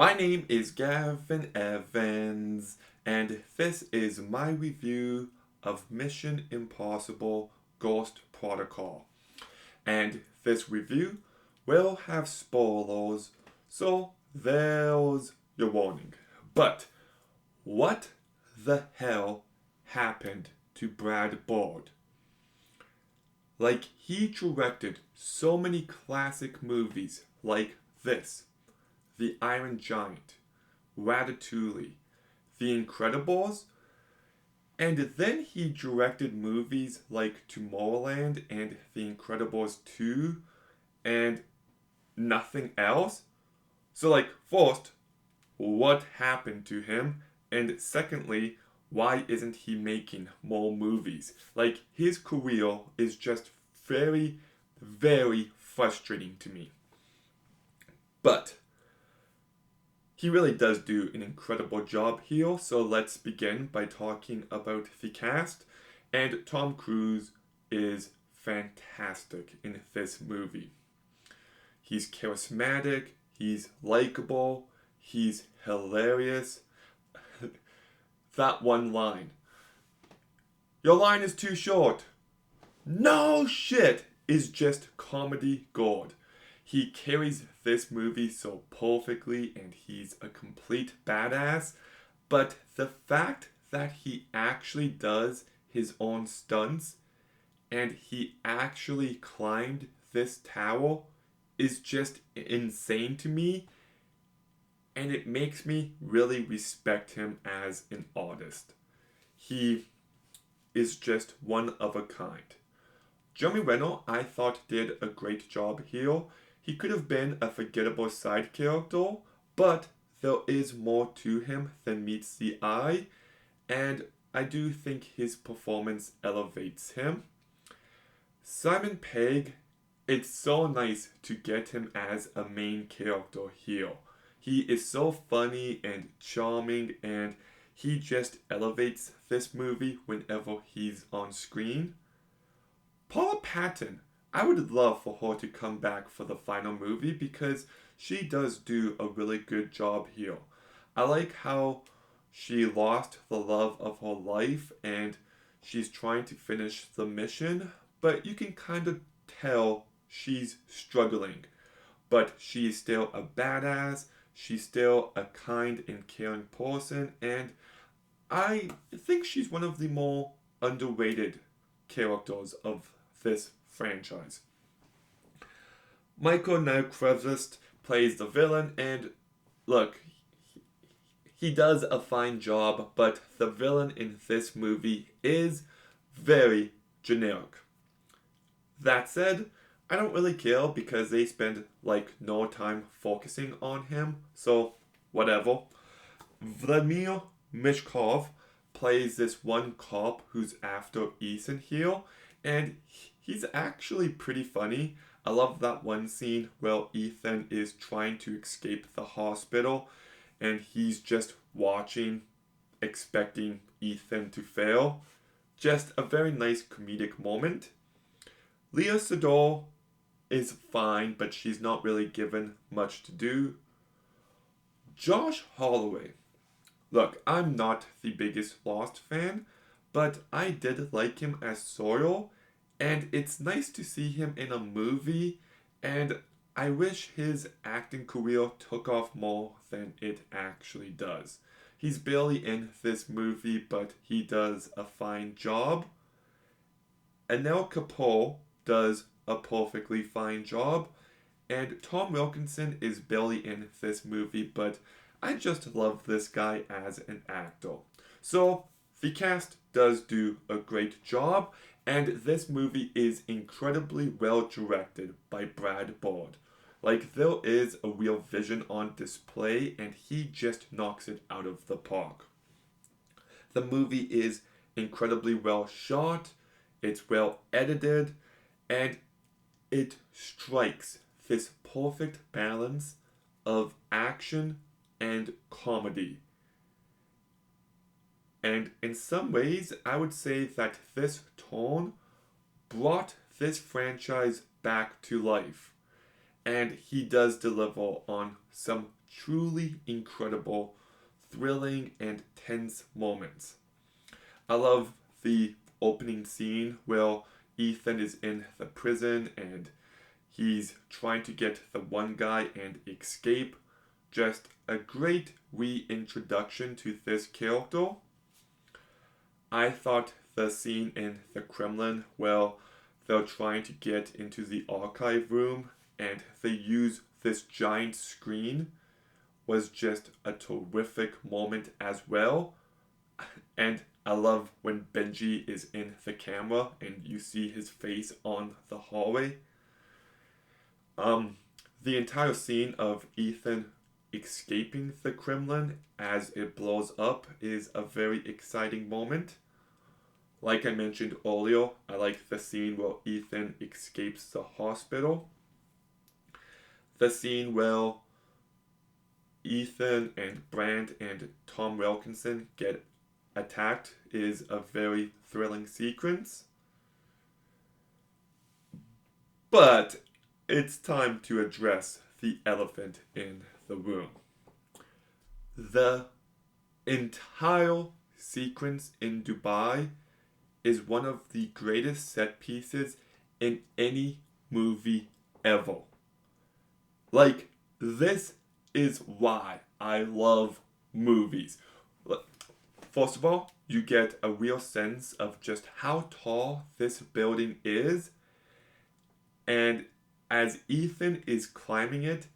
My name is Gavin Evans, and this is my review of Mission Impossible Ghost Protocol. And this review will have spoilers, so there's your warning. But what the hell happened to Brad Bird? Like, he directed so many classic movies like this: The Iron Giant, Ratatouille, The Incredibles, and then he directed movies like Tomorrowland and The Incredibles 2 and nothing else. So, like, first, what happened to him? And secondly, why isn't he making more movies? Like, his career is just very, very frustrating to me. But he really does do an incredible job here, so let's begin by talking about the cast. And Tom Cruise is fantastic in this movie. He's charismatic, he's likable, he's hilarious. That one line, "Your line is too short." No shit, is just comedy gold. He carries this movie so perfectly and he's a complete badass. But the fact that he actually does his own stunts and he actually climbed this tower is just insane to me, and it makes me really respect him as an artist. He is just one of a kind. Jeremy Renner, I thought, did a great job here. He could have been a forgettable side character, but there is more to him than meets the eye, and I do think his performance elevates him. Simon Pegg, it's so nice to get him as a main character here. He is so funny and charming, and he just elevates this movie whenever he's on screen. Paula Patton, I would love for her to come back for the final movie because she does do a really good job here. I like how she lost the love of her life and she's trying to finish the mission, but you can kind of tell she's struggling. But she's still a badass, she's still a kind and caring person, and I think she's one of the more underrated characters of this franchise. Michael Nyqvist plays the villain, and look, he does a fine job, but the villain in this movie is very generic. That said, I don't really care because they spend like no time focusing on him, so whatever. Vladimir Mishkov plays this one cop who's after Ethan here, and he's actually pretty funny. I love that one scene where Ethan is trying to escape the hospital and he's just watching, expecting Ethan to fail. Just a very nice comedic moment. Leah Sedol is fine, but she's not really given much to do. Josh Holloway. Look, I'm not the biggest Lost fan, but I did like him as Sawyer, and it's nice to see him in a movie, and I wish his acting career took off more than it actually does. He's barely in this movie, but he does a fine job. Anel Kapoor does a perfectly fine job, and Tom Wilkinson is barely in this movie, but I just love this guy as an actor. So, the cast does do a great job, and this movie is incredibly well directed by Brad Bird. Like, there is a real vision on display, and he just knocks it out of the park. The movie is incredibly well shot, it's well edited, and it strikes this perfect balance of action and comedy. And in some ways, I would say that this tone brought this franchise back to life. And he does deliver on some truly incredible, thrilling, and tense moments. I love the opening scene where Ethan is in the prison and he's trying to get the one guy and escape. Just a great reintroduction to this character. I thought the scene in the Kremlin where they're trying to get into the archive room and they use this giant screen was just a terrific moment as well. And I love when Benji is in the camera and you see his face on the hallway. The entire scene of Ethan escaping the Kremlin as it blows up is a very exciting moment. Like I mentioned earlier, I like the scene where Ethan escapes the hospital. The scene where Ethan and Brandt and Tom Wilkinson get attacked is a very thrilling sequence. But it's time to address the elephant in the room. The entire sequence in Dubai is one of the greatest set pieces in any movie ever. Like, this is why I love movies. First of all, you get a real sense of just how tall this building is. And as Ethan is climbing it,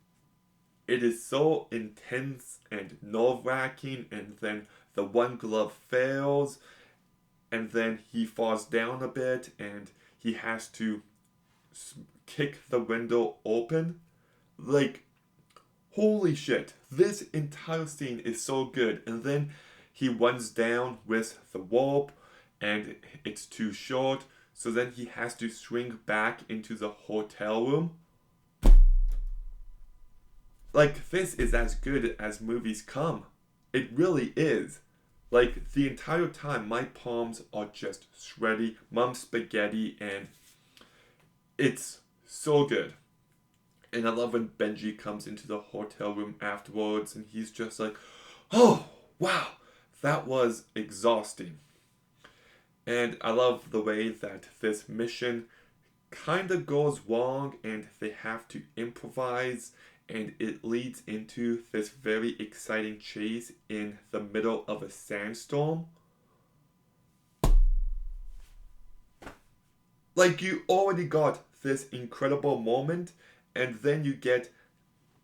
it is so intense and nerve-wracking, and then the one glove fails, and then he falls down a bit, and he has to kick the window open. Like, holy shit, this entire scene is so good. And then he runs down with the rope, and it's too short, so then he has to swing back into the hotel room. Like, this is as good as movies come. It really is. Like, the entire time, my palms are just sweaty, mum spaghetti, and it's so good. And I love when Benji comes into the hotel room afterwards, and he's just like, oh, wow, that was exhausting. And I love the way that this mission kind of goes wrong, and they have to improvise, and it leads into this very exciting chase in the middle of a sandstorm. Like, you already got this incredible moment, and then you get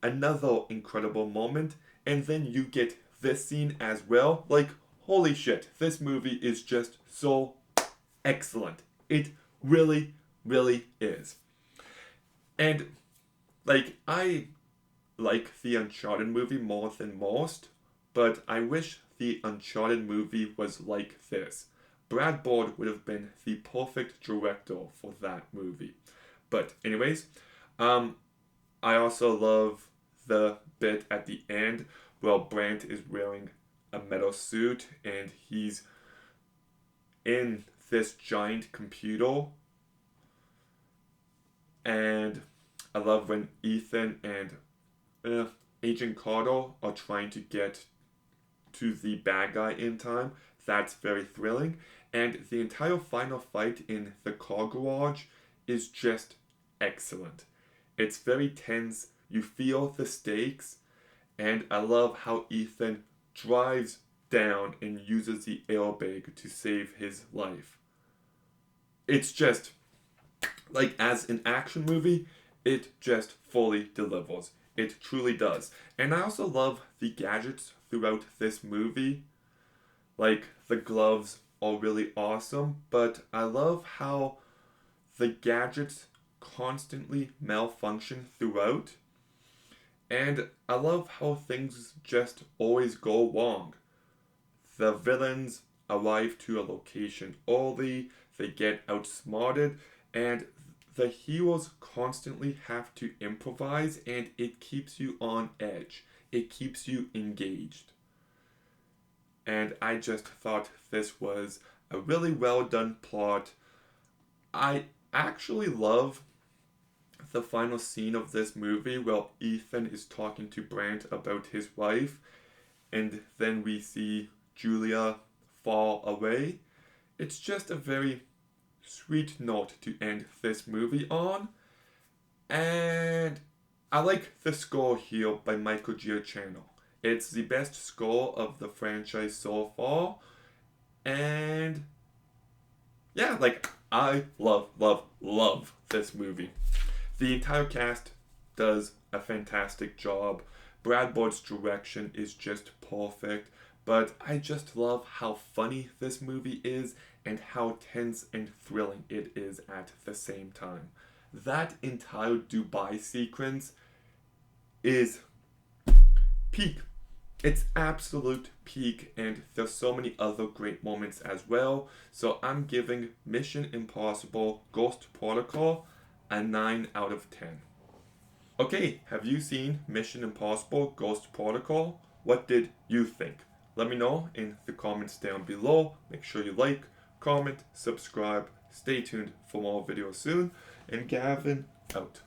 another incredible moment, and then you get this scene as well. Like, holy shit, this movie is just so excellent. It really, really is. And, like, I like the Uncharted movie more than most, but I wish the Uncharted movie was like this. Brad Bird would have been the perfect director for that movie. But anyways, I also love the bit at the end where Brandt is wearing a metal suit and he's in this giant computer. And I love when Ethan and Agent Carter are trying to get to the bad guy in time. That's very thrilling. And the entire final fight in the car garage is just excellent. It's very tense. You feel the stakes. And I love how Ethan drives down and uses the airbag to save his life. It's just, like, as an action movie, it just fully delivers. It truly does. And I also love the gadgets throughout this movie. Like, the gloves are really awesome, but I love how the gadgets constantly malfunction throughout. And I love how things just always go wrong. The villains arrive to a location early, they get outsmarted, and the heroes constantly have to improvise, and it keeps you on edge. It keeps you engaged. And I just thought this was a really well done plot. I actually love the final scene of this movie, well, Ethan is talking to Brandt about his wife, and then we see Julia fall away. It's just a very sweet note to end this movie on. And I like the score here by Michael Giacchino. It's the best score of the franchise so far. And yeah, like, I love this movie. The entire cast does a fantastic job. Brad Bird's direction is just perfect, but I just love how funny this movie is and how tense and thrilling it is at the same time. That entire Dubai sequence is peak. It's absolute peak, and there's so many other great moments as well. So I'm giving Mission Impossible Ghost Protocol a 9 out of 10. Okay, have you seen Mission Impossible Ghost Protocol? What did you think? Let me know in the comments down below. Make sure you like, comment, subscribe. Stay tuned for more videos soon. And Gavin out.